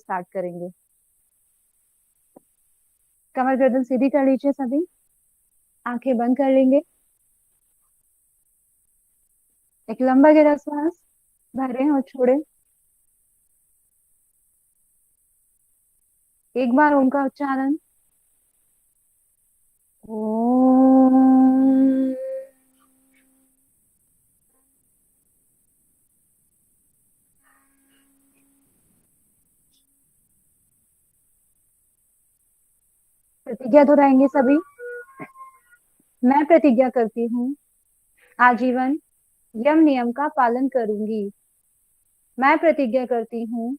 Start करेंगे। कमर गर्दन सीधी कर लीजिए सभी। आंखें बंद कर लेंगे। एक लंबा गहरा सांस भरें और छोड़ें। एक बार ओम का उच्चारण। ओम। प्रतिज्ञा दोहराएंगे सभी। मैं प्रतिज्ञा करती हूँ आजीवन यम नियम का पालन करूंगी। मैं प्रतिज्ञा करती हूँ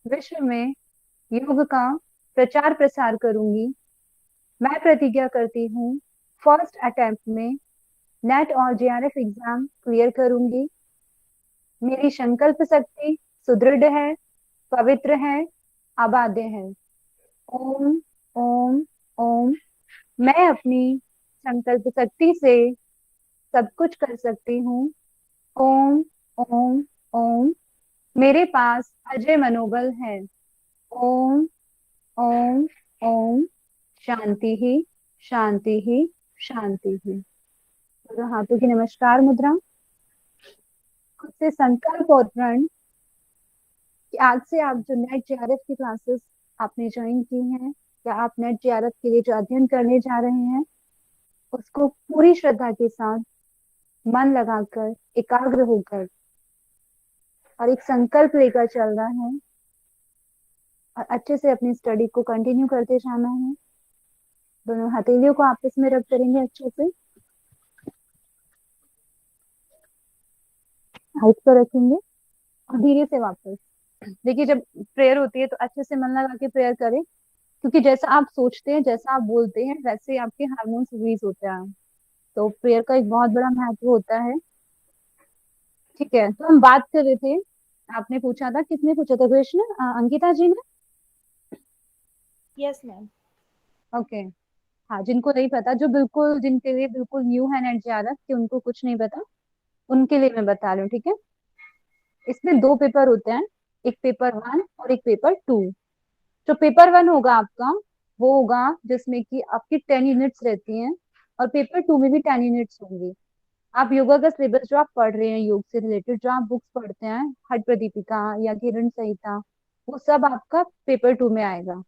विश्व में योग का प्रचार प्रसार करूंगी। मैं प्रतिज्ञा करती हूँ फर्स्ट अटेम्प्ट में नेट और जेआरएफ एग्जाम क्लियर करूंगी। मेरी संकल्प शक्ति सुदृढ़ है, पवित्र है, अबाध्य है। ओम ओम ओम। मैं अपनी संकल्प शक्ति से सब कुछ कर सकती हूँ। ओम ओम ओम। मेरे पास अजय मनोबल है। ओम ओम ओम। शांति ही शांति ही शांति ही। दोनों हाथों की नमस्कार मुद्रा। खुद से संकल्प और प्रण कि आज से आप जो नेट जेआरएफ की क्लासेस आपने ज्वाइन की हैं या आप नेट जेआरएफ के लिए जो अध्ययन करने जा रहे हैं उसको पूरी श्रद्धा के साथ मन लगाकर एकाग्र होकर और एक संकल्प लेकर चलना है और अच्छे से अपनी स्टडी को कंटिन्यू करते जाना है। दोनों हथेलियों को आपस में रब करेंगे अच्छे से। हाइट पर रखेंगे और धीरे से वापस। देखिए जब प्रेयर होती है तो अच्छे से मन लगा के प्रेयर करें, क्योंकि जैसा आप सोचते हैं जैसा आप बोलते हैं वैसे ही आपके हार्मोन्स रिलीज होते हैं। तो प्रेयर का एक बहुत बड़ा महत्व होता है। ठीक है, तो हम बात कर रहे थे। आपने पूछा था, किसने पूछा था क्वेश्चन? अंकिता जी ने। Yes ma'am. ओके। हाँ, जिनको नहीं पता, जो बिल्कुल जिनके लिए बिल्कुल न्यू है नेट जेआरएफ कि उनको कुछ नहीं पता, उनके लिए मैं बता रही हूँ। ठीक है, इसमें दो पेपर होते हैं, एक पेपर 1 और एक पेपर 2। जो पेपर 1 होगा आपका वो होगा जिसमें कि आपकी 10 यूनिट्स रहती हैं और पेपर 2 में भी 10 यूनिट्स होंगी। आप योगा का सिलेबस जो आप पढ़ रहे हैं, योग से रिलेटेड जो आप बुक्स पढ़ते हैं, हट प्रदीपिका या किरण संहिता, वो सब आपका पेपर 2 में आएगा।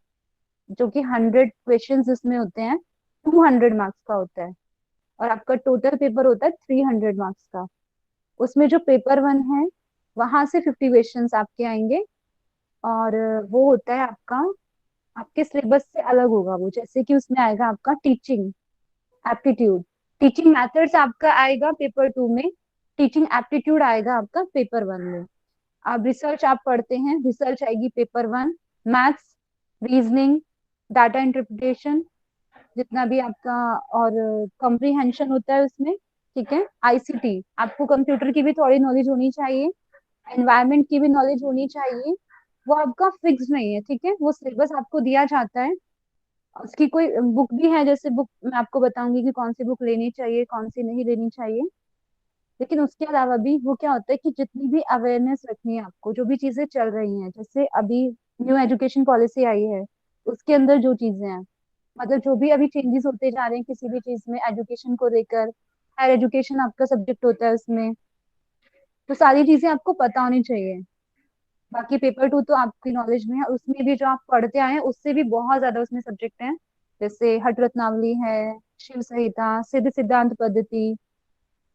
जो कि 100 क्वेश्चंस इसमें होते हैं, 200 मार्क्स का होता है और आपका टोटल पेपर होता है 300 मार्क्स का। उसमें जो पेपर 1 है वहां से 50 क्वेश्चंस आपके आएंगे और वो होता है आपका, आपके सिलेबस से अलग होगा वो। जैसे कि उसमें आएगा आपका टीचिंग एप्टीट्यूड, टीचिंग मेथड्स आपका आएगा पेपर 2 में, टीचिंग एप्टीट्यूड आएगा आपका पेपर 1 में। आप रिसर्च आप पढ़ते हैं, रिसर्च आएगी paper 1। Maths, reasoning, data interpretation, जितना भी आपका और कॉम्प्रिहेंशन होता है उसमें। ठीक है, आईसीटी, आपको कंप्यूटर की भी थोड़ी नॉलेज होनी चाहिए, एनवायरनमेंट की भी नॉलेज होनी चाहिए। वो आपका फिक्स नहीं है, ठीक है, वो सिलेबस आपको दिया जाता है। उसकी कोई बुक भी है, जैसे बुक मैं आपको बताऊंगी कि कौन सी बुक लेनी चाहिए कौन सी नहीं लेनी चाहिए। लेकिन उसके अलावा भी वो क्या होता है कि जितनी भी अवेयरनेस रखनी है आपको, जो भी चीजें चल रही हैं, जैसे अभी न्यू एजुकेशन पॉलिसी आई है उसके अंदर जो चीजें हैं, मतलब जो भी अभी चेंजेस होते जा रहे हैं किसी भी चीज में एजुकेशन को लेकर, हायर एजुकेशन आपका सब्जेक्ट होता है उसमें, तो सारी चीजें आपको पता होनी चाहिए। बाकी पेपर 2 तो आपकी नॉलेज में है, उसमें भी जो आप पढ़ते आए हैं उससे भी बहुत ज्यादा उसमें सब्जेक्ट हैं। जैसे हट रत्नावली है, शिव संहिता, सिद्ध सिद्धांत पद्धति,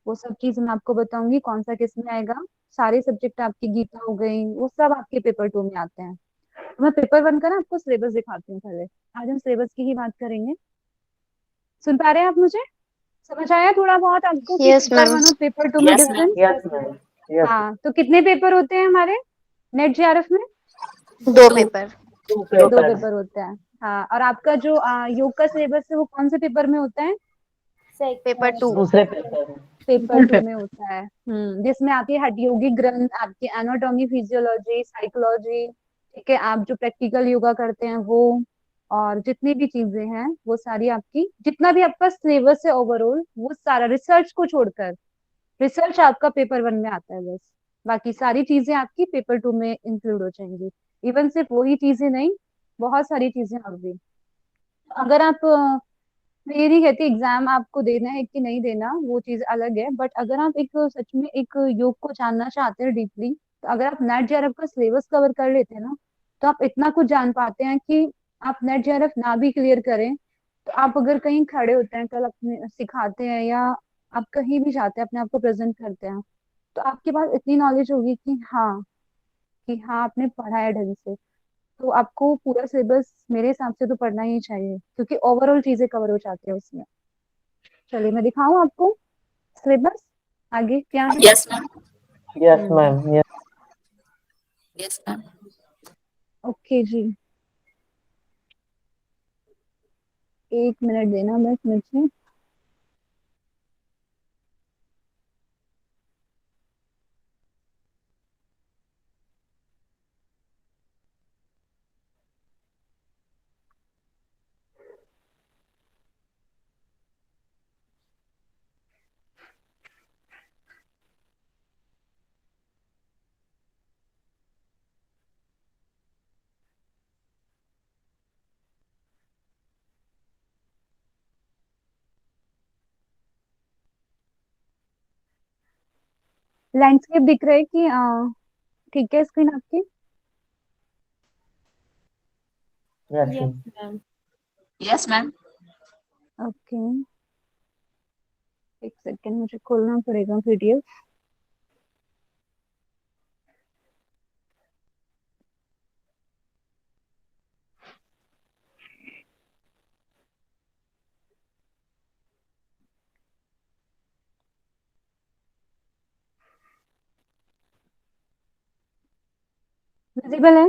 वो सब चीज मैं आपको बताऊंगी कौन सा किस में आएगा। सारे सब्जेक्ट आपकी गीता हो गई, वो सब आपके पेपर 2 में आते हैं। तो मैं पेपर 1 का ना आपको सिलेबस दिखाती हूँ पहले। आज हम सिलेबस की ही बात करेंगे। सुन पा रहे हैं आप मुझे? समझ आया थोड़ा बहुत आपको कि यस पेपर मैम। 1 और पेपर 2 में yes ma'am. Difference? Yes ma'am. Yes. हाँ, तो कितने पेपर होते हैं हमारे नेट जेआरएफ में? दो टू पेपर। टू दो पेपर। पेपर होते हैं। हाँ, और आपका जो योग का सिलेबस है वो कौन से पेपर में होता है? पेपर 2। दूसरे पेपर में। पेपर सेकंड 2 में पेपर। होता है। जिसमें आपकी हठ योगिक ग्रंथ, आपकी एनाटॉमी, फिजियोलॉजी, साइकोलॉजी, ठीक है, आप जो प्रैक्टिकल योगा करते हैं वो, और जितनी भी चीजें हैं वो सारी आपकी, जितना भी आपका सिलेबस है ओवरऑल वो सारा, रिसर्च को छोड़कर, रिसर्च आपका पेपर 1 में आता है बस। बाकी सारी चीजें आपकी पेपर 2 में इंक्लूड हो जाएंगी। इवन सिर्फ वही चीजें नहीं, बहुत सारी चीजें और भी। अगर आप मैं ये नहीं कहती एग्जाम आपको देना है कि नहीं देना, वो चीज अलग है, बट अगर आप एक सच में एक योग को जानना चाहते हैं डीपली, तो अगर आप नेट जेआरएफ का सिलेबस कवर कर लेते हैं ना, तो आप इतना कुछ जान पाते हैं कि आप नेट जेआरएफ ना भी क्लियर करें, तो आप अगर कहीं खड़े होते हैं, कल अपने सिखाते हैं या आप कहीं भी जाते हैं अपने आप को प्रेजेंट करते हैं, तो आपके पास इतनी नॉलेज होगी कि हाँ आपने पढ़ा है ढंग से। तो आपको पूरा सिलेबस मेरे हिसाब से तो पढ़ना ही चाहिए, क्योंकि ओवरऑल चीजें कवर हो जाती है उसमें। चलिए मैं दिखाऊं आपको सिलेबस आगे क्या है। Yes, ma'am. Yes, हम्म। ma'am. Yes. Yes, ma'am. Okay जी, 1 मिनट देना बस मुझे। लैंडस्केप दिख रहा है कि ठीक है स्क्रीन आपकी। Yes, Yes, ma'am. ma'am. Yes, ma'am. Okay, एक सेकेंड मुझे खोलना पड़ेगा पीडीएफ। विजिबल है।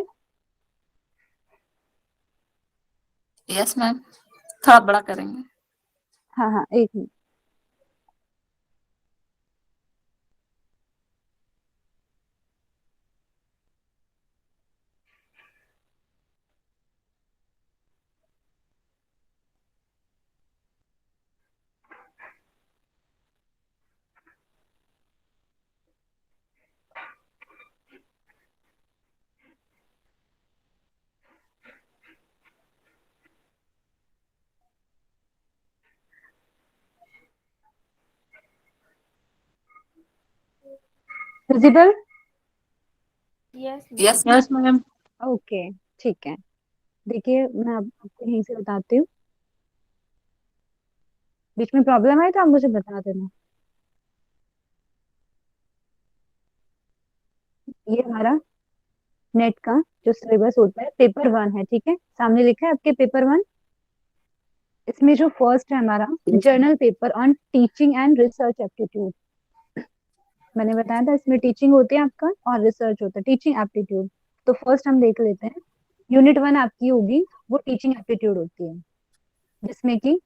Yes, ma'am. थोड़ा बड़ा करेंगे। हाँ हाँ, 1 minute. Visible. Yes, ma'am. Yes, ma'am. Yes ma'am. Okay, ठीक है। देखिए मैं आपको यहीं से बताती हूँ, बीच में प्रॉब्लम है तो आप मुझे बता देना। ये हमारा नेट का जो सिलेबस होता है पेपर 1 है, ठीक है, सामने लिखा है आपके पेपर 1। इसमें जो फर्स्ट है हमारा journal paper on teaching and research aptitude. मैंने बताया था इसमें टीचिंग होती है आपका और रिसर्च होता है, टीचिंग एप्टीट्यूड। तो फर्स्ट हम देख लेते हैं। यूनिट 1 आपकी होगी, वो टीचिंग एप्टीट्यूड होती है, जिसमें कि,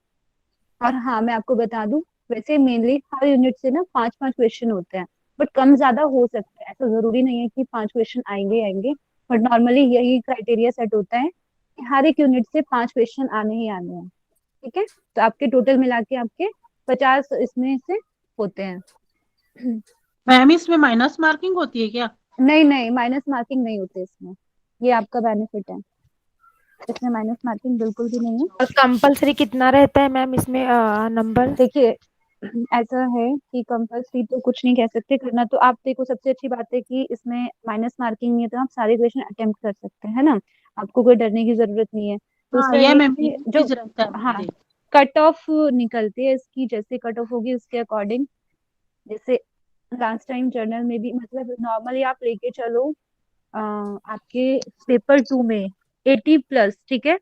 और हाँ मैं आपको बता दूं, वैसे मेनली हर यूनिट से ना 5-5 क्वेश्चन होते हैं, बट कम ज्यादा हो सकता है, ऐसा जरूरी नहीं है कि 5 क्वेश्चन आएंगे आएंगे। बट नॉर्मली यही क्राइटेरिया सेट होता है कि हर एक यूनिट से 5 क्वेश्चन आने ही आने हैं, ठीक है। तो आपके टोटल मिला के आपके 50 इसमें से होते हैं। मैम इसमें माइनस मार्किंग होती है क्या? नहीं नहीं, माइनस मार्किंग नहीं होते इसमें, ये आपका बेनिफिट है, इसमें माइनस मार्किंग बिल्कुल भी नहीं है। और कंपलसरी कितना रहता है मैम इसमें नंबर? देखिए ऐसा है कि कंपल्सरी तो कुछ नहीं कह सकते करना, तो आप देखो सबसे अच्छी बात है कि इसमें माइनस मार्किंग नहीं है, तो आप सारे क्वेश्चन अटेम्प्ट कर सकते हैं, है ना। आपको कोई डरने की जरूरत नहीं है। तो हाँ उसका ये ये है मैम कि ये जो, चीज रहता है हाँ, मुझे। कट ऑफ निकलती है इसकी, जैसे कट ऑफ होगी उसके अकॉर्डिंग। जैसे लास्ट टाइम जर्नल में भी, मतलब नॉर्मली आप लेके चलो आपके पेपर 2 में 80+, ठीक है,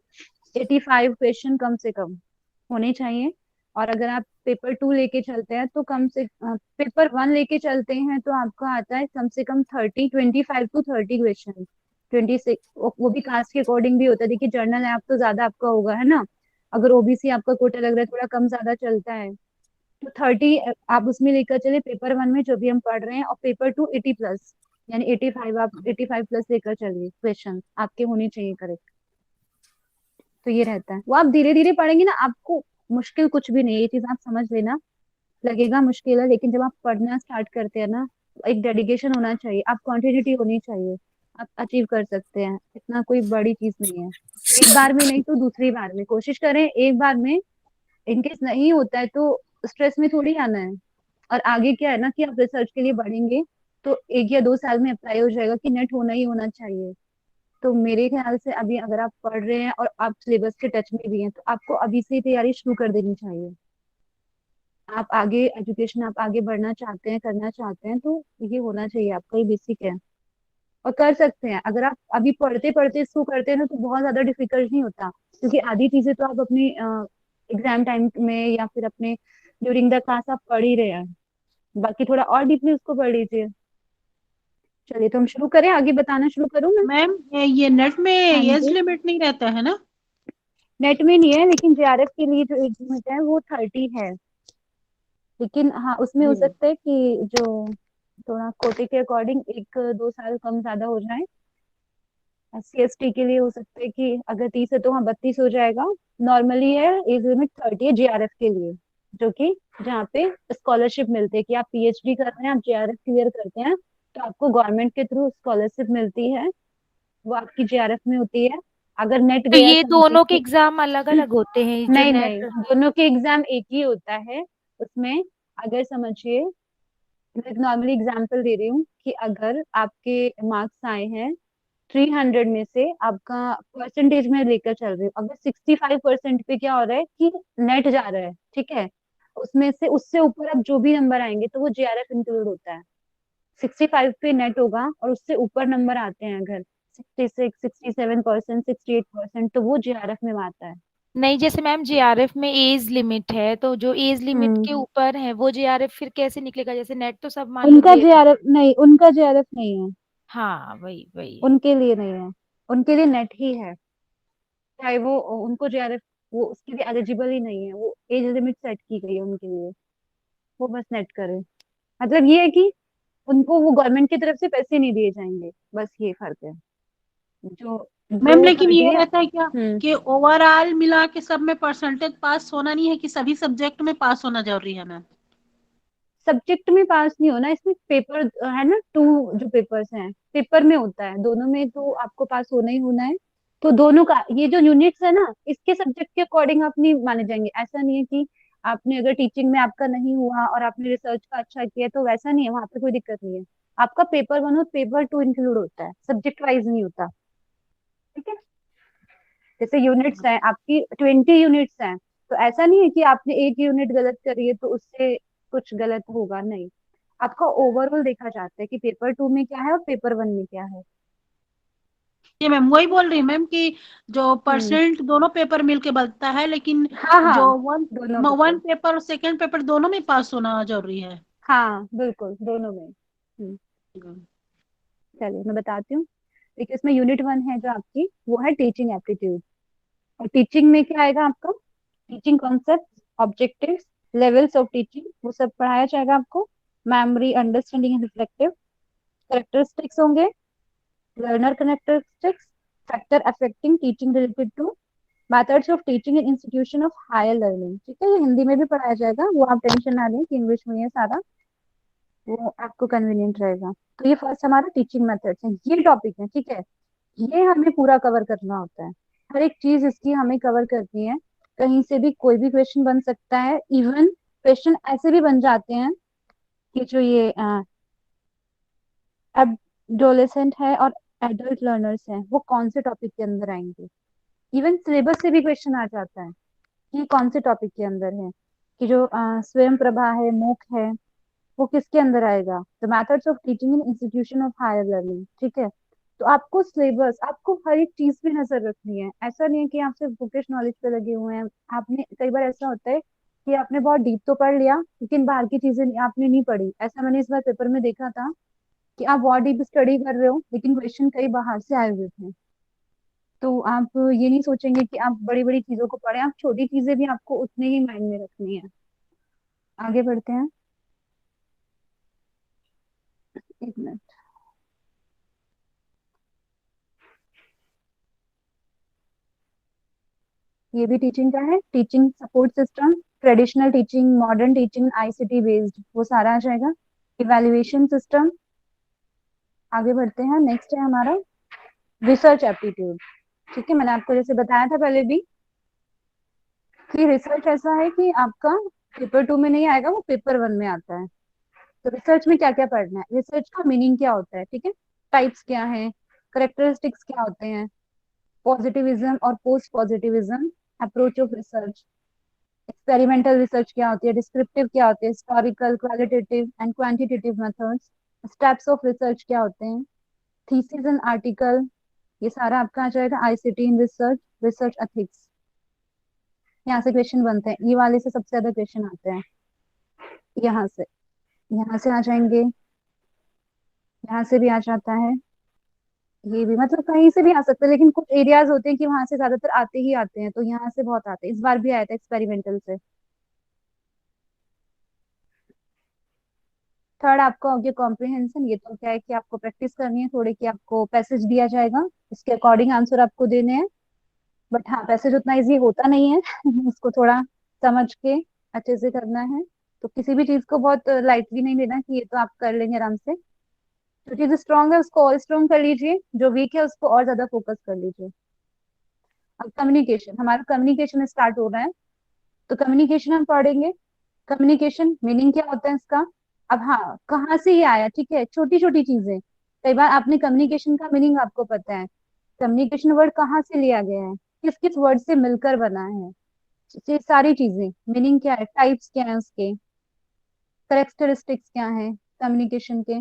85 क्वेश्चन कम से कम होने चाहिए। और अगर आप पेपर 2 लेके चलते हैं तो पेपर 1 लेके चलते हैं तो आपको आता है कम से कम 25 to 30 क्वेश्चन। 26, वो भी कास्ट के अकॉर्डिंग भी होता है, देखिए जर्नल है आप तो ज्यादा आपका होगा, है ना। अगर ओबीसी आपका कोटा लग रहा है थोड़ा कम ज्यादा चलता है, तो 30 आप उसमें लेकर चले पेपर 1 में जो भी हम पढ़ रहे हैं, और पेपर 2 80+, यानी 85, आप 85+ लेकर चलिए, क्वेश्चन आपके होने चाहिए करेक्ट। तो ये रहता है, वो आप धीरे धीरे पढ़ेंगे ना, आपको मुश्किल कुछ भी नहीं है, ये चीज आप समझ लेना। लगेगा मुश्किल है, लेकिन जब आप पढ़ना स्टार्ट करते हैं ना, एक डेडिकेशन होना चाहिए, आप कंटिन्यूटी होनी चाहिए। आप अचीव कर सकते हैं, इतना कोई बड़ी चीज नहीं है। एक बार में नहीं तो दूसरी बार में कोशिश करें, एक बार में। इनकेस नहीं होता है तो स्ट्रेस में थोड़ी आना है। और आगे क्या है ना कि आप रिसर्च के लिए बढ़ेंगे तो 1 या 2 साल में अप्लाई हो जाएगा कि नेट होना ही होना चाहिए। तो मेरे ख्याल से अभी अगर आप पढ़ रहे हैं और आप सिलेबस के टच में भी हैं तो आपको अभी से ही तैयारी शुरू कर देनी चाहिए। आप आगे एजुकेशन, आप आगे बढ़ना चाहते हैं, करना चाहते हैं, तो ये होना चाहिए आपका, ये बेसिक है। और कर सकते हैं अगर आप अभी पढ़ते पढ़ते इसको करते हैं ना, तो बहुत ज्यादा डिफिकल्ट नहीं होता। क्योंकि आधी चीजें तो आप अपनी एग्जाम टाइम में या फिर अपने ड्यूरिंग द क्लास आप पढ़ ही रहे हैं। बाकी थोड़ा और डीपली उसको पढ़ लीजिए। चलिए तो हम शुरू करें, आगे बताना शुरू करूँ मैं? मैम ये नेट में हाँ एज जी। लिमिट नहीं रहता है ना? नेट में नहीं है, लेकिन जेआरएफ के लिए जो एज लिमिट है वो 30 है। लेकिन हाँ, उसमें हो जी। सकता है कि जो थोड़ा कोटे के अकॉर्डिंग 1-2 साल कम ज्यादा हो जाए। सीएसटी के लिए हो सकता है कि अगर 30 है तो हाँ 32 हो जाएगा। नॉर्मली है एज लिमिट 30 है जेआरएफ के लिए, जो कि जहाँ पे स्कॉलरशिप मिलती है कि आप पीएचडी कर रहे हैं, आप जेआरएफ क्लियर करते हैं तो आपको गवर्नमेंट के थ्रू स्कॉलरशिप मिलती है। वो आपकी जेआरएफ में होती है। अगर नेट तो गया ये समझिए दोनों के कि एग्जाम अलग अलग होते हैं जो नहीं नहीं, नेट? दोनों के एग्जाम एक ही होता है उसमें। अगर समझिए, मैं नॉर्मली एग्जांपल दे रही हूँ कि अगर आपके मार्क्स आए हैं 300 में से, आपका परसेंटेज में लेकर चल रही हूँ, अगर 65% पे क्या हो रहा है कि नेट जा रहा है, ठीक है, उसमें से उससे ऊपर अब जो भी नंबर आएंगे तो वो जेआरएफ इंक्लूड होता है। 65 पे नेट होगा और उससे ऊपर नंबर आते हैं अगर 66, 67%, 68%, तो वो जेआरएफ में आता है। नहीं, जैसे मैम जेआरएफ में एज लिमिट है, तो जो एज लिमिट हम्म। के ऊपर है वो जेआरएफ फिर कैसे निकलेगा? जैसे नेट तो सब मान लो उनका दे रहे। जेआरएफ नहीं, उनका जेआरएफ नहीं है। हाँ, वही वही। उनके लिए नहीं है, उनके लिए नेट ही है। चाहे वो उनको जेआरएफ, वो उसके लिए एलिजिबल ही नहीं है, वो एज लिमिट सेट की गई है उनके लिए। वो बस नेट करे, मतलब ये है कि उनको वो गवर्नमेंट की तरफ से पैसे नहीं दिए जाएंगे, बस ये फर्क है। जो मैम जो लेकिन 30 ये है। रहता है क्या हम्म। कि ओवरऑल मिला के सब में परसेंटेज पास होना नहीं है, कि सभी सब्जेक्ट में पास होना जरूरी है मैम? सब्जेक्ट में पास नहीं होना, इसमें पेपर है ना, 2 जो पेपर्स हैं पेपर में होता है, दोनों में तो आपको पास होना ही होना है। तो दोनों का ये जो यूनिट्स है ना, इसके सब्जेक्ट के अकॉर्डिंग आप नहीं माने जाएंगे। ऐसा नहीं है कि आपने अगर टीचिंग में आपका नहीं हुआ और आपने रिसर्च का अच्छा किया तो वैसा नहीं है, वहां पे कोई दिक्कत नहीं है। आपका पेपर 1 और पेपर 2 इंक्लूड होता है, सब्जेक्ट वाइज नहीं होता। ठीक है। जैसे यूनिट्स हैं आपकी, 20 यूनिट्स हैं, तो ऐसा नहीं है कि आपने एक यूनिट गलत करी है तो उससे कुछ गलत होगा, नहीं। आपका ओवरऑल देखा जाता है कि पेपर 2 में क्या है और पेपर 1 में क्या है। ये मैम वही बोल रही मैम कि जो हम्म। परसेंट दोनों पेपर मिलके बनता है, लेकिन हाँ हाँ, जो वन दोनों वन पेपर। पेपर और सेकंड पेपर दोनों में पास होना जरूरी है। हाँ बिल्कुल, दोनों में। चलिए मैं बताती हूँ। देखिए इसमें यूनिट 1 है जो आपकी, वो है टीचिंग एप्टीट्यूड। और टीचिंग में क्या आएगा आपका? Teaching concept, objectives, levels of teaching, वो सब पढ़ाया जाएगा आपको। Memory, understanding and reflective, characteristics होंगे, learner characteristics, factor affecting teaching related to methods of teaching in institution of higher learning। ठीक है, ये हिंदी में भी पढ़ाया जाएगा, वो आप टेंशन ना लें कि इंग्लिश में है सारा, वो आपको कन्वीनियंट रहेगा। तो ये फर्स्ट हमारा टीचिंग मेथड्स है, ये टॉपिक है, ठीक है। ये हमें पूरा कवर करना होता है, हर एक चीज इसकी हमें कवर करनी है। कहीं से भी कोई भी क्वेश्चन बन सकता है, इवन क्वेश्चन ऐसे भी बन जाते हैं कि जो ये एडोलेसेंट है और एडल्ट लर्नर्स हैं, वो कौन से टॉपिक के अंदर आएंगे। इवन सिलेबस से भी क्वेश्चन आ जाता है कि कौन से टॉपिक के अंदर है, कि जो स्वयं प्रभा है, मूक है, वो किसके अंदर आएगा, the methods of teaching in institution of higher learning. ठीक है। तो आपको सिलेबस, आपको हर एक चीज पे नजर रखनी है। ऐसा नहीं है कि आप सिर्फ बुकिश नॉलेज पे लगे हुए हैं। आपने कई बार ऐसा होता है कि आपने बहुत डीप तो पढ़ लिया लेकिन बाहर की चीजें आपने नहीं पढ़ी। ऐसा मैंने इस बार पेपर में देखा था कि आप बहुत डीप स्टडी कर रहे हो लेकिन क्वेश्चन कई बाहर से आए हुए थे। तो आप ये नहीं सोचेंगे कि आप बड़ी बड़ी चीजों को पढ़ें, आप छोटी चीजें भी आपको उतने ही माइंड में रखनी है। आगे बढ़ते हैं, 1 मिनट। ये भी टीचिंग का है, teaching support system, traditional teaching, modern teaching, ICT based, वो सारा आ जाएगा। इवैल्यूएशन सिस्टम, आगे बढ़ते हैं। नेक्स्ट है हमारा रिसर्च एप्टीट्यूड। ठीक है, मैंने आपको जैसे बताया था पहले भी कि रिसर्च ऐसा है कि आपका पेपर 2 में नहीं आएगा, वो पेपर 1 में आता है। तो रिसर्च में क्या क्या पढ़ना है, रिसर्च का मीनिंग क्या होता है, ठीक है, टाइप्स क्या है, करेक्टरिस्टिक्स क्या होते हैं, पॉजिटिविज्म और post positivism approach of research, experimental research क्या होती है, डिस्क्रिप्टिव क्या होती है, historical, qualitative and quantitative methods, steps of research क्या होते हैं, थीसिस एंड आर्टिकल, ये सारा आपका आ जाएगा। ICT in research, research ethics, यहाँ से क्वेश्चन बनते हैं, ये वाले से सबसे ज्यादा क्वेश्चन आते हैं। यहाँ से, यहाँ से आ जाएंगे, यहाँ से भी आ जाता है, ये भी, मतलब कहीं से भी आ सकता है, लेकिन कुछ एरियाज होते हैं कि वहां से ज्यादातर आते ही आते हैं, तो यहाँ से बहुत आते हैं। इस बार भी आया था एक्सपेरिमेंटल से। थर्ड आपका हो गया कॉम्प्रिहेंशन। ये तो क्या है कि आपको प्रैक्टिस करनी है थोड़ी, कि आपको पैसेज दिया जाएगा, इसके अकॉर्डिंग आंसर आपको देने हैं। बट हाँ, पैसेज उतना इजी होता नहीं है उसको थोड़ा समझ के अच्छे से करना है। तो किसी भी चीज को बहुत लाइटली नहीं लेना कि ये तो आप कर लेंगे आराम से। जो चीज स्ट्रांग है उसको और स्ट्रांग कर लीजिए, जो वीक है उसको और ज्यादा फोकस कर लीजिए। अब कम्युनिकेशन, हमारा कम्युनिकेशन स्टार्ट हो रहा है, तो कम्युनिकेशन हम पढ़ेंगे। कम्युनिकेशन मीनिंग क्या होता है इसका। अब हाँ, कहाँ से ये आया, ठीक है, छोटी छोटी चीजें, कई बार आपने कम्युनिकेशन का मीनिंग आपको पता है, कम्युनिकेशन वर्ड कहाँ से लिया गया है, किस किस वर्ड से मिलकर बना है, ये सारी चीजें, मीनिंग क्या है, टाइप्स क्या है उसके, करेक्टरिस्टिक्स क्या है कम्युनिकेशन के,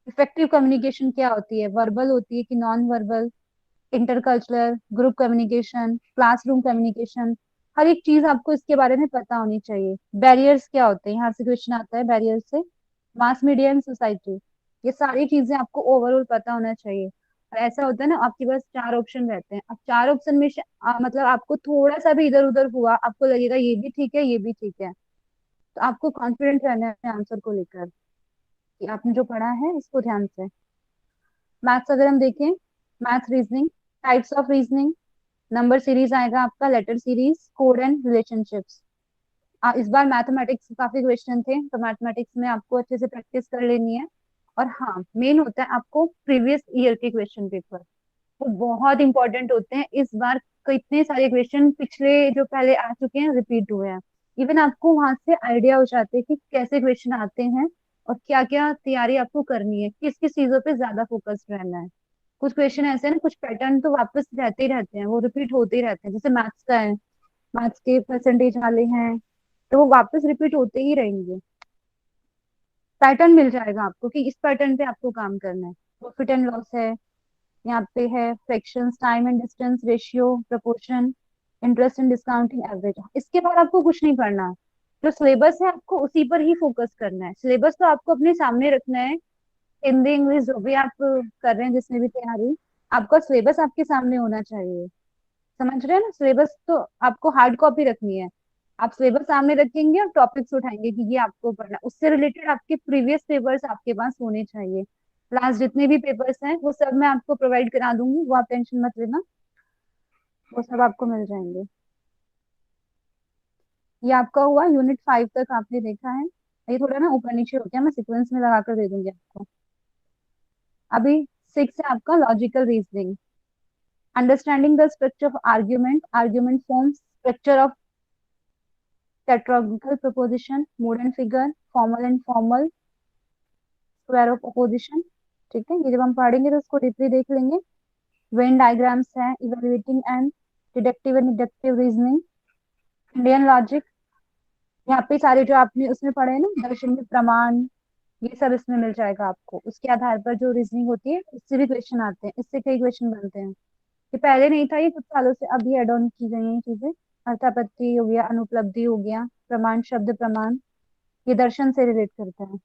इफेक्टिव कम्युनिकेशन क्या होती है, वर्बल होती है कि non verbal, intercultural, group communication, classroom communication, हर एक चीज आपको इसके बारे में पता होनी चाहिए। बैरियर्स क्या होते हैं, यहाँ से क्वेश्चन आता है बैरियर से, मास मीडिया एंड सोसाइटी, ये सारी चीजें आपको ओवरऑल पता होना चाहिए। और ऐसा होता है ना, आपके पास 4 ऑप्शन रहते हैं, अब 4 ऑप्शन में से मतलब आपको थोड़ा सा भी इधर उधर हुआ, आपको लगेगा ये भी ठीक है ये भी ठीक है, तो आपको कॉन्फिडेंट रहना है आंसर को लेकर कि आपने जो पढ़ा है इसको ध्यान से। मैथ्स अगर हम देखें, math reasoning, types of reasoning, number series आएगा आपका, letter series, code and relationships. इस बार मैथमेटिक्स काफी क्वेश्चन थे, तो मैथमेटिक्स में आपको अच्छे से प्रैक्टिस कर लेनी है। और हाँ, मेन होता है आपको प्रीवियस ईयर के क्वेश्चन पेपर, वो बहुत इंपॉर्टेंट होते हैं इस बार। कितने सारे क्वेश्चन पिछले जो पहले आ चुके हैं रिपीट हुए हैं, इवन आपको वहां से आइडिया हो जाते हैं कि कैसे क्वेश्चन आते हैं और क्या क्या तैयारी आपको करनी है, किस किस चीजों पे ज्यादा फोकस रहना है। कुछ क्वेश्चन ऐसे हैं ना, कुछ पैटर्न तो वापस रहते ही रहते हैं, वो रिपीट होते ही रहते हैं, जैसे मैथ्स का है, मैथ्स के परसेंटेज वाले हैं, तो वो वापस रिपीट होते ही रहेंगे। पैटर्न मिल जाएगा आपको कि इस पैटर्न पे आपको काम करना है। प्रॉफिट एंड लॉस है, यहाँ पे है fractions, time and distance ratio, proportion, interest and discounting, average. इसके बाद आपको कुछ नहीं पढ़ना है, जो सिलेबस है आपको उसी पर ही फोकस करना है। सिलेबस तो आपको अपने सामने रखना है, हिंदी इंग्लिश जो भी आप कर रहे हैं जिसमें भी तैयारी, आपका सिलेबस आपके सामने होना चाहिए। समझ रहे हैं ना, सिलेबस तो आपको हार्ड कॉपी रखनी है, आप सिलेबस सामने रखेंगे और टॉपिक्स उठाएंगे कि ये आपको पढ़ना, उससे रिलेटेड आपके प्रीवियस पेपर्स आपके पास होने चाहिए। लास्ट जितने भी पेपर्स हैं वो सब मैं आपको प्रोवाइड करा दूंगी, वो आप टेंशन मत लेना, वो सब आपको मिल जाएंगे। ये आपका हुआ यूनिट 5 तक आपने देखा है। ये थोड़ा ना ऊपर नीचे हो गया, मैं सीक्वेंस में लगा कर दे दूंगी आपको। अभी 6 है आपका logical reasoning, understanding the structure of argument, argument forms, structure of tetralogical proposition, mood and figure, formal and formal, square of opposition। ठीक है, ये जब हम पढ़ेंगे तो उसको डीपली देख लेंगे। वेन डायग्राम्स है, evaluating and deductive and deductive reasoning, Indian logic, यहाँ पे सारे जो आपने उसमें पढ़े हैं ना, दर्शन के प्रमाण, ये सब इसमें मिल जाएगा आपको। उसके आधार पर जो रीजनिंग होती है उससे भी क्वेश्चन आते हैं, इससे कई क्वेश्चन बनते हैं। ये पहले नहीं था, ये कुछ सालों से अभी एड ऑन की गई हैं ये चीजें। अर्थापत्ति हो गया, अनुपलब्धि हो गया, प्रमाण, शब्द प्रमाण, ये दर्शन से रिलेट करता है।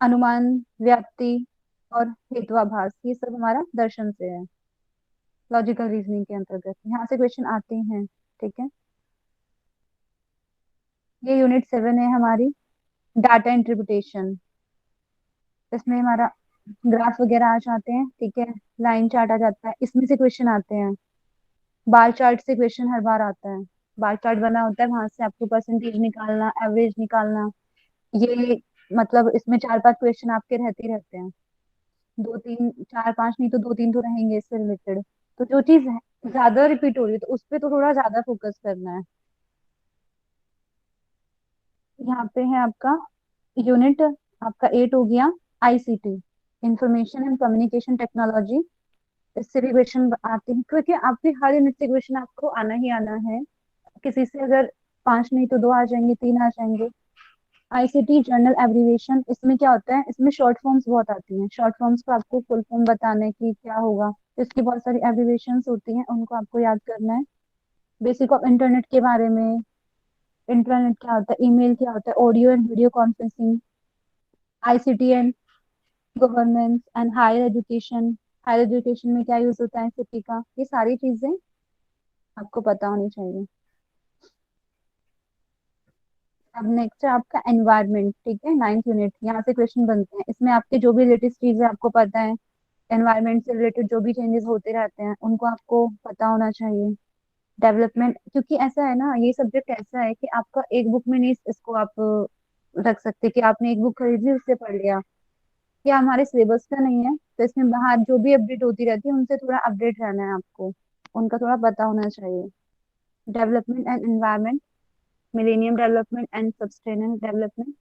अनुमान, व्याप्ति और हेत्वाभास, ये सब हमारा दर्शन से है, लॉजिकल रीजनिंग के अंतर्गत यहाँ से क्वेश्चन आते हैं। ठीक है, ये यूनिट 7 है हमारी, डाटा इंटरप्रिटेशन। इसमें हमारा ग्राफ वगैरह आ जाते हैं, ठीक है, लाइन चार्ट आ जाता है, इसमें से क्वेश्चन आते हैं। बार चार्ट से क्वेश्चन हर बार आता है, बार चार्ट बना होता है, वहां से आपको परसेंटेज निकालना, एवरेज निकालना, ये मतलब इसमें 4-5 क्वेश्चन आपके रहते ही रहते हैं, 2-3 4-5 नहीं तो 2-3 तो रहेंगे इससे रिलेटेड। तो जो चीज ज्यादा रिपीट हो रही है तो उस पे तो थोड़ा ज्यादा फोकस करना है। यहाँ पे है आपका यूनिट, आपका 8 हो गया, ICT, information and communication technology. इससे भी क्वेश्चन आते हैं क्योंकि आपके हर यूनिट से क्वेश्चन आपको आना ही आना है। किसी से अगर 5 नहीं तो 2 आ जाएंगे, 3 आ जाएंगे। आईसीटी जर्नल एब्रीविएशन, इसमें क्या होता है, इसमें शॉर्ट फॉर्म्स बहुत आती हैं। शॉर्ट फॉर्म्स को आपको फुल फॉर्म बताने की क्या होगा, तो इसकी बहुत सारी एब्रीविएशंस होती हैं, उनको आपको याद करना है। बेसिक ऑफ इंटरनेट के बारे में, इंटरनेट क्या होता है, ईमेल क्या होता है, audio and video conferencing, ICT and governance and higher education. Higher education में क्या यूज होता है आईसीटी का, ये सारी चीजें आपको पता होनी चाहिए। अब नेक्स्ट है आपका एनवायरनमेंट, ठीक है, 9th यूनिट। यहाँ से क्वेश्चन बनते हैं, इसमें आपके जो भी लेटेस्ट चीजें आपको पता है, एनवायरनमेंट से रिलेटेड जो भी चेंजेस होते रहते हैं उनको आपको पता होना चाहिए। डेवलपमेंट, क्योंकि ऐसा है ना, ये सब्जेक्ट ऐसा है कि आपका एक बुक में नहीं इसको आप रख सकते कि आपने एक बुक खरीद ली उससे पढ़ लिया। ये हमारे सिलेबस का नहीं है, तो इसमें बाहर जो भी अपडेट होती रहती है उनसे थोड़ा अपडेट रहना है आपको, उनका थोड़ा पता होना चाहिए। Development and environment, millennium development and sustainable development,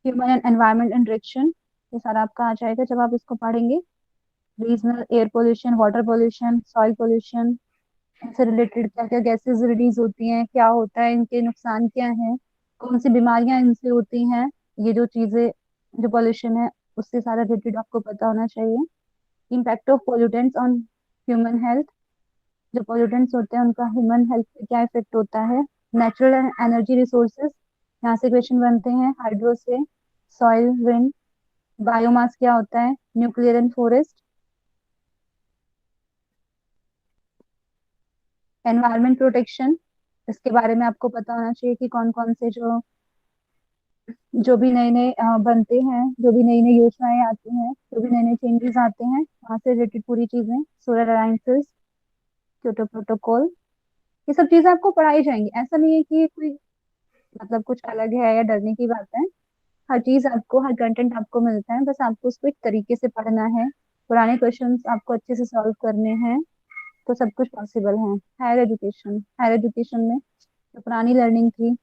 human and environment and direction, ये सारा आपका आ जाएगा जब आप इसको पढ़ेंगे। Regional air pollution, water pollution, soil pollution, इनसे रिलेटेड क्या क्या गैसेस रिलीज होती हैं, क्या होता है, इनके नुकसान क्या हैं, कौन सी बीमारियां इनसे होती हैं, ये जो चीजें, जो पोल्यूशन है उससे सारा रिलेटेड आपको पता होना चाहिए। Impact of pollutants on human health, जो पोल्यूटेंट्स होते हैं उनका ह्यूमन हेल्थ पे क्या इफेक्ट होता है। नेचुरल एंड एनर्जी रिसोर्सेज, यहाँ से क्वेश्चन बनते हैं, हाइड्रो से, सॉइल, विंड, बायोमास क्या होता है, nuclear and forest. Environment protection, इसके बारे में आपको पता होना चाहिए कि कौन कौन से जो भी नए नए बनते हैं, जो भी नई नई योजनाएं आती हैं, जो भी नए नए चेंजेस आते हैं, वहां से रिलेटेड पूरी चीजें, सोलर अलायंसेस, क्योटो प्रोटोकॉल, ये सब चीजें आपको पढ़ाई जाएंगी। ऐसा नहीं है कि ये कोई मतलब कुछ अलग है या डरने की बात है। हर चीज आपको, हर कंटेंट आपको मिलता है, बस आपको उसको एक तरीके से पढ़ना है, पुराने क्वेश्चंस आपको अच्छे से सॉल्व करने हैं, तो सब कुछ पॉसिबल है। हायर एजुकेशन, हायर एजुकेशन में जो पुरानी लर्निंग थी,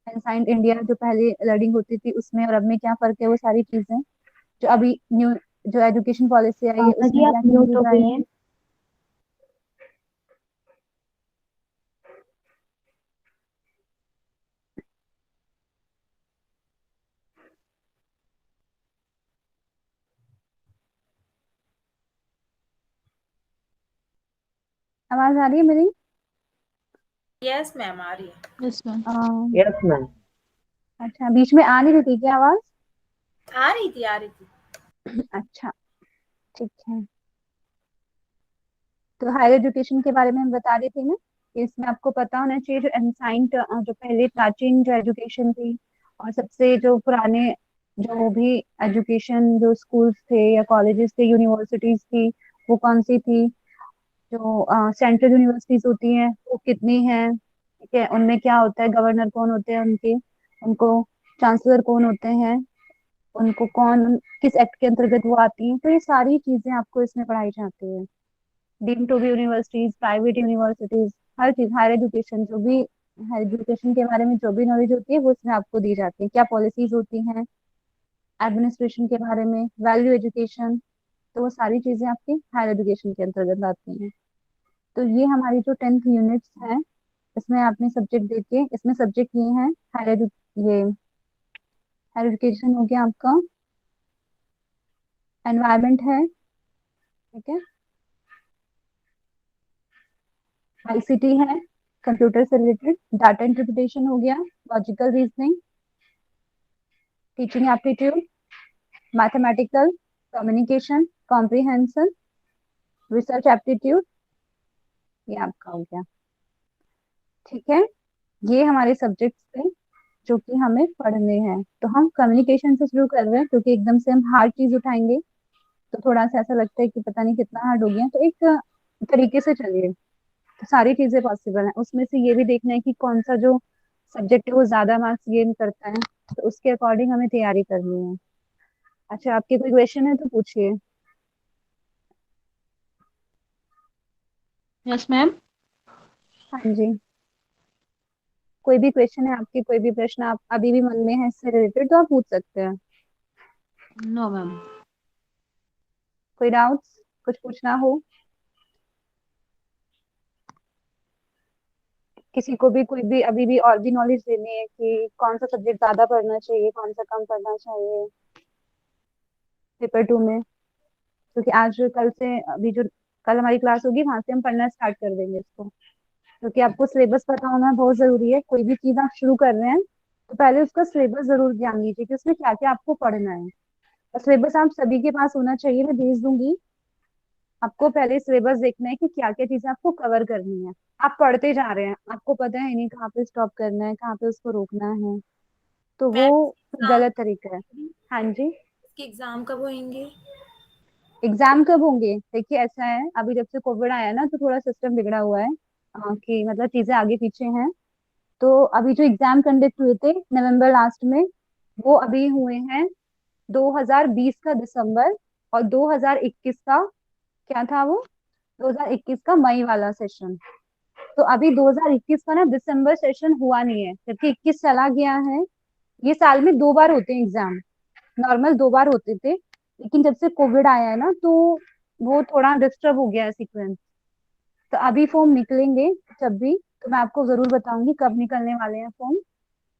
एनसाइंड इंडिया जो पहले लर्निंग होती थी उसमें और अब में क्या फर्क है, वो सारी चीजें जो अभी न्यू, जो एजुकेशन पॉलिसी आई है पापा जी उसमें क्या आप म्यूट हो चेंजेस आए गई हैं। हैं। आवाज आ रही है मेरी? यस मैम आ रही है। Yes ma'am. Yes ma'am. अच्छा, बीच में आ नहीं रही थी क्या आवाज? आ रही थी, आ रही थी। अच्छा, ठीक है। तो हायर एजुकेशन के बारे में हम बता रही थी ना, कि इसमें आपको पता होना चाहिए जो एंसाइंट, जो पहले प्राचीन जो एजुकेशन थी, और सबसे जो पुराने जो भी एजुकेशन, जो स्कूल्स थे या कॉलेजेस थे, यूनिवर्सिटीज थी, वो कौन सी थी। जो सेंट्रल यूनिवर्सिटीज होती हैं वो कितनी हैं, ठीक है, उनमें क्या होता है, गवर्नर कौन होते हैं उनके, उनको चांसलर कौन होते हैं, उनको कौन किस एक्ट के अंतर्गत वो आती हैं, तो ये सारी चीजें आपको इसमें पढ़ाई जाती है। Deemed to be universities, private universities, हर चीज, हायर एजुकेशन, जो भी हायर एजुकेशन के बारे में जो भी नॉलेज होती है वो इसमें आपको दी जाती है। क्या पॉलिसीज होती हैं एडमिनिस्ट्रेशन के बारे में, वैल्यू एजुकेशन, तो वो सारी चीजें आपकी हायर एजुकेशन के अंतर्गत आती हैं। तो ये हमारी जो 10th यूनिट्स हैं, इसमें आपने सब्जेक्ट देखे, इसमें सब्जेक्ट ये हैं, ये हायर एजुकेशन हो गया आपका, एनवायरमेंट है, ठीक है, आईसीटी है, कंप्यूटर से रिलेटेड, डाटा इंटरप्रिटेशन हो गया, logical reasoning, teaching aptitude, mathematical, communication, comprehension, research aptitude, ये आपका हो गया, ठीक है। ये हमारे सब्जेक्ट्स थे जो कि हमें पढ़ने हैं। तो हम कम्युनिकेशन से शुरू कर रहे हैं क्योंकि एकदम से हम हार्ड चीज उठाएंगे तो थोड़ा सा ऐसा लगता है कि पता नहीं कितना हार्ड हो गया, तो एक तरीके से चलिए, तो सारी चीजें पॉसिबल है। उसमें से ये भी देखना है कि कौन सा जो सब्जेक्ट है वो ज्यादा मार्क्स गेन करता है, तो उसके अकॉर्डिंग हमें तैयारी करनी है। अच्छा, आपके कोई क्वेश्चन है तो पूछिए। Yes ma'am. हाँ जी, कोई भी क्वेश्चन है आपके, कोई भी प्रश्न आप अभी भी मन में है इससे रिलेटेड तो आप पूछ सकते हैं। No ma'am. कोई डाउट्स, कुछ पूछना हो किसी को भी, कोई भी अभी भी और भी नॉलेज लेनी है कि कौन सा सब्जेक्ट ज्यादा पढ़ना चाहिए, कौन सा कम पढ़ना चाहिए पेपर 2 में, क्योंकि आज कल से अभी जो कल हमारी क्लास होगी वहां से हम पढ़ना स्टार्ट कर देंगे इसको। क्योंकि आपको सिलेबस पता होना बहुत जरूरी है, कोई भी चीज आप शुरू कर रहे हैं तो पहले उसका सिलेबस जरूर जान लीजिए कि उसमें क्या क्या आपको पढ़ना है। और सिलेबस आप सभी के पास होना चाहिए, मैं भेज दूंगी। आपको पहले सिलेबस देखना है कि क्या क्या चीजें आपको कवर करनी है। आप पढ़ते जा रहे हैं, आपको पता है नहीं कहाँ पे स्टॉप करना है, कहाँ पे उसको रोकना है, तो वो मैम गलत तरीका है। हाँ जी। इसके एग्जाम कब होंगे? एग्जाम कब होंगे? देखिए ऐसा है, अभी जब से कोविड आया ना तो थोड़ा सिस्टम बिगड़ा हुआ है, कि मतलब चीजें आगे पीछे हैं। तो अभी जो एग्जाम कंडक्ट हुए थे नवंबर लास्ट में, वो अभी हुए हैं 2020 का दिसंबर, और 2021 का क्या था वो, 2021 का मई वाला सेशन। तो अभी 2021 का ना दिसंबर सेशन हुआ नहीं है, जबकि 21 चला गया है। ये साल में 2 बार होते हैं एग्जाम, नॉर्मल 2 बार होते थे, लेकिन जब से कोविड आया है ना तो वो थोड़ा डिस्टर्ब हो गया है सीक्वेंस। तो अभी फॉर्म निकलेंगे जब भी, तो मैं आपको जरूर बताऊंगी कब निकलने वाले हैं फॉर्म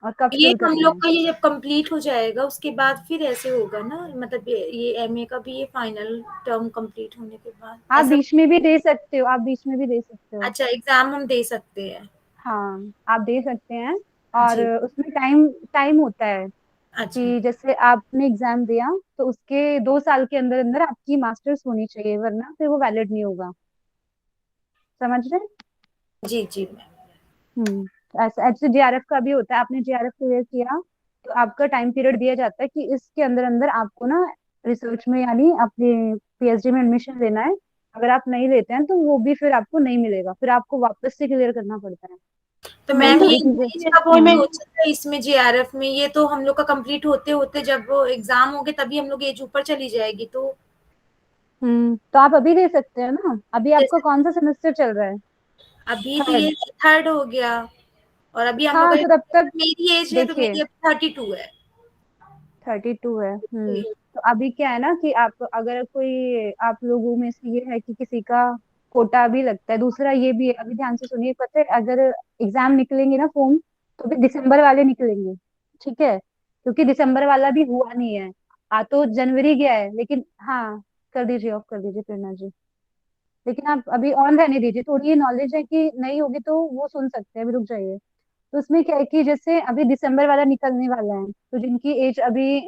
और कब ये फिल हम करना लोग है। का ये जब कंप्लीट हो जाएगा उसके बाद फिर ऐसे होगा ना, मतलब ये एमए का भी ये फाइनल टर्म कंप्लीट होने के बाद आप ऐसा? बीच में भी दे सकते हो, आप बीच में भी दे सकते हो। अच्छा, एग्जाम हम दे सकते हैं? हाँ, आप दे सकते हैं। और जी। उसमें टाइम टाइम होता है अच्छा। कि जैसे आपने एग्जाम दिया तो उसके 2 साल के अंदर अंदर आपकी मास्टर्स होनी चाहिए, वरना फिर वो वैलिड नहीं होगा। समझ रहे हैं? जी जी मैम। ऐसा ऐसे जेआरएफ का भी होता है, आपने जेआरएफ क्लियर किया तो आपका टाइम पीरियड दिया जाता है कि इसके अंदर अंदर आपको ना रिसर्च में यानी अपने पीएचडी में एडमिशन लेना है। अगर आप नहीं लेते हैं तो वो भी फिर आपको नहीं मिलेगा, फिर आपको वापस से क्लियर करना पड़ता है। तो तो ये मैम ये सारी चीजें। एज कब कोई होनी मैं उचित है इसमें जेआरएफ में? ये तो हम लोग का कंप्लीट होते होते जब वो एग्जाम होंगे तभी हम लोग एज ऊपर चली जाएगी तो? तो आप अभी दे सकते हैं ना, अभी आपका जैसे कौन सा सेमेस्टर चल रहा है? अभी तो ये थर्ड। थर्ड हो गया और अभी हम लोग हाँ का, तो तब तक मेरी एज है तो देखिए मेरी अभी 32 है। 32 है। तो अभी क्या है ना कि आप अगर कोई आप लोगों में से ये है कि किसी का कोटा भी लगता है, दूसरा ये भी है, अभी ध्यान से सुनिए, पता है अगर एग्जाम निकलेंगे ना फॉर्म तो भी दिसंबर वाले निकलेंगे, ठीक है? क्योंकि दिसंबर वाला भी हुआ नहीं है, आ तो जनवरी गया है लेकिन। हाँ, कर दीजिए, ऑफ कर दीजिए प्रेरणा जी। लेकिन आप अभी ऑन रहने दीजिए, थोड़ी ये नॉलेज है कि नहीं होगी तो वो सुन सकते हैं, अभी रुक जाइए। तो उसमें क्या है कि जैसे अभी दिसंबर वाला निकलने वाला है, तो जिनकी एज अभी